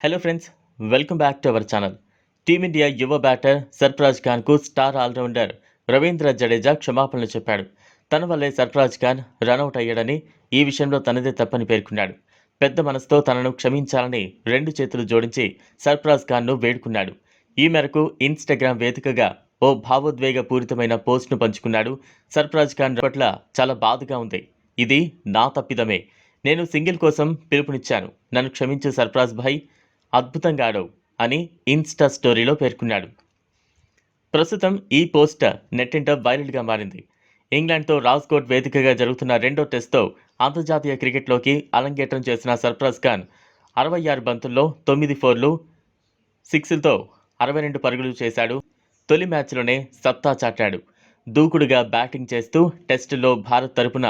Hello friends, welcome back to our channel. Team India యువ batter Sarfaraz ఖాన్కు star allrounder Ravindra Jadeja క్షమాపణలు చెప్పాడు. తన వల్లే సర్ఫరాజ్ ఖాన్ రనౌట్ అయ్యాడని, ఈ విషయంలో తనదే తప్పని పేర్కొన్నాడు. పెద్ద మనసుతో తనను క్షమించాలని 2 చేతులు జోడించి సర్ఫరాజ్ ఖాన్ను వేడుకున్నాడు. ఈ మేరకు ఇన్స్టాగ్రామ్ వేదికగా ఓ భావోద్వేగ పూరితమైన పోస్ట్ను పంచుకున్నాడు. సర్ఫరాజ్ ఖాన్ పట్ల చాలా బాధగా ఉంది. ఇది నా తప్పిదమే. నేను సింగిల్ కోసం పిలుపునిచ్చాను. నన్ను క్షమించు సర్ఫరాజ్ భాయ్, అద్భుతంగా ఆడావు అని ఇన్స్టా స్టోరీలో పేర్కొన్నాడు. ప్రస్తుతం ఈ పోస్ట్ నెట్టింట వైరల్గా మారింది. ఇంగ్లాండ్తో రాజ్కోట్ వేదికగా జరుగుతున్న 2వ టెస్ట్తో అంతర్జాతీయ క్రికెట్లోకి అరంగేట్రం చేసిన సర్ఫరాజ్ ఖాన్ 66 బంతుల్లో 9 ఫోర్లు, 6లతో 62 పరుగులు చేశాడు. తొలి మ్యాచ్లోనే సత్తా చాటాడు. దూకుడుగా బ్యాటింగ్ చేస్తూ టెస్టుల్లో భారత్ తరపున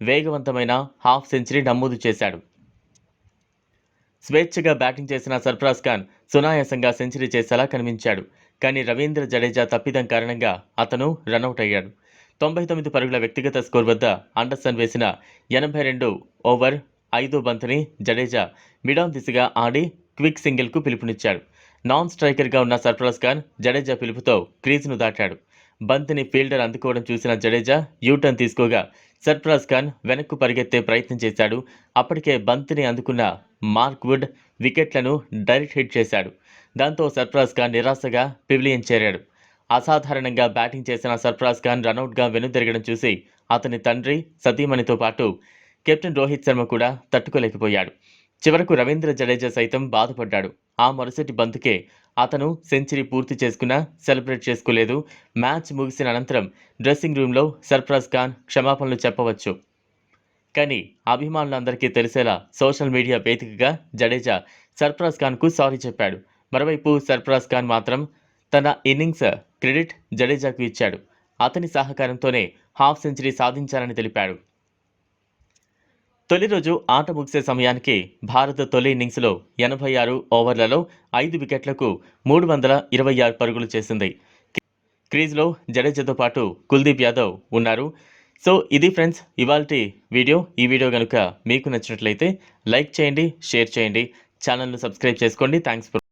వేగవంతమైన హాఫ్ సెంచరీ నమోదు చేశాడు. స్వేచ్ఛగా బ్యాటింగ్ చేసిన సర్ఫరాజ్ ఖాన్ సునాయాసంగా సెంచరీ చేసేలా కనిపించాడు. కానీ రవీంద్ర జడేజా తప్పిదం కారణంగా అతను రనౌట్ అయ్యాడు. 99 పరుగుల వ్యక్తిగత స్కోర్ వద్ద అండర్సన్ వేసిన 82 ఓవర్ 5వ బంతిని జడేజా మిడాన్ దిశగా ఆడి క్విక్ సింగిల్కు పిలుపునిచ్చాడు. నాన్ స్ట్రైకర్గా ఉన్న సర్ఫరాజ్ ఖాన్ జడేజా పిలుపుతో క్రీజును దాటాడు. బంతిని ఫీల్డర్ అందుకోవడం చూసిన జడేజా యూటర్న్ తీసుకోగా సర్ఫరాజ్ ఖాన్ వెనక్కు పరిగెత్తే ప్రయత్నం చేశాడు. అప్పటికే బంతిని అందుకున్న మార్క్ వుడ్ వికెట్లను డైరెక్ట్ హిట్ చేశాడు. దాంతో సర్ఫరాజ్ ఖాన్ నిరాశగా పివిలియన్ చేరాడు. అసాధారణంగా బ్యాటింగ్ చేసిన సర్ఫరాజ్ ఖాన్ రనౌట్గా వెనుదిరగడం చూసి అతని తండ్రి, సతీమణితో పాటు కెప్టెన్ రోహిత్ శర్మ కూడా తట్టుకోలేకపోయాడు. చివరకు రవీంద్ర జడేజా సైతం బాధపడ్డాడు. ఆ మరుసటి బంతుకే అతను సెంచరీ పూర్తి చేసుకున్నా సెలబ్రేట్ చేసుకోలేదు. మ్యాచ్ ముగిసిన అనంతరం డ్రెస్సింగ్ రూమ్లో సర్ఫరాజ్ ఖాన్ క్షమాపణలు చెప్పవచ్చు. కానీ అభిమానులందరికీ తెలిసేలా సోషల్ మీడియా వేదికగా జడేజా సర్ఫరాజ్ ఖాన్కు సారీ చెప్పాడు. మరోవైపు సర్ఫరాజ్ ఖాన్ మాత్రం తన ఇన్నింగ్స్ క్రెడిట్ జడేజాకు ఇచ్చాడు. అతని సహకారంతోనే హాఫ్ సెంచరీ సాధించాలని తెలిపాడు. తొలి రోజు ఆట ముగిసే సమయానికి భారత తొలి ఇన్నింగ్స్లో 86 ఓవర్లలో 5 వికెట్లకు 326 పరుగులు చేసింది. క్రీజ్లో జడేజాతో పాటు కుల్దీప్ యాదవ్ ఉన్నారు. సో ఇది ఫ్రెండ్స్ ఇవాల్టి వీడియో. ఈ వీడియో కనుక మీకు నచ్చినట్లయితే లైక్ చేయండి, షేర్ చేయండి, ఛానల్ను సబ్స్క్రైబ్ చేసుకోండి. Thanks for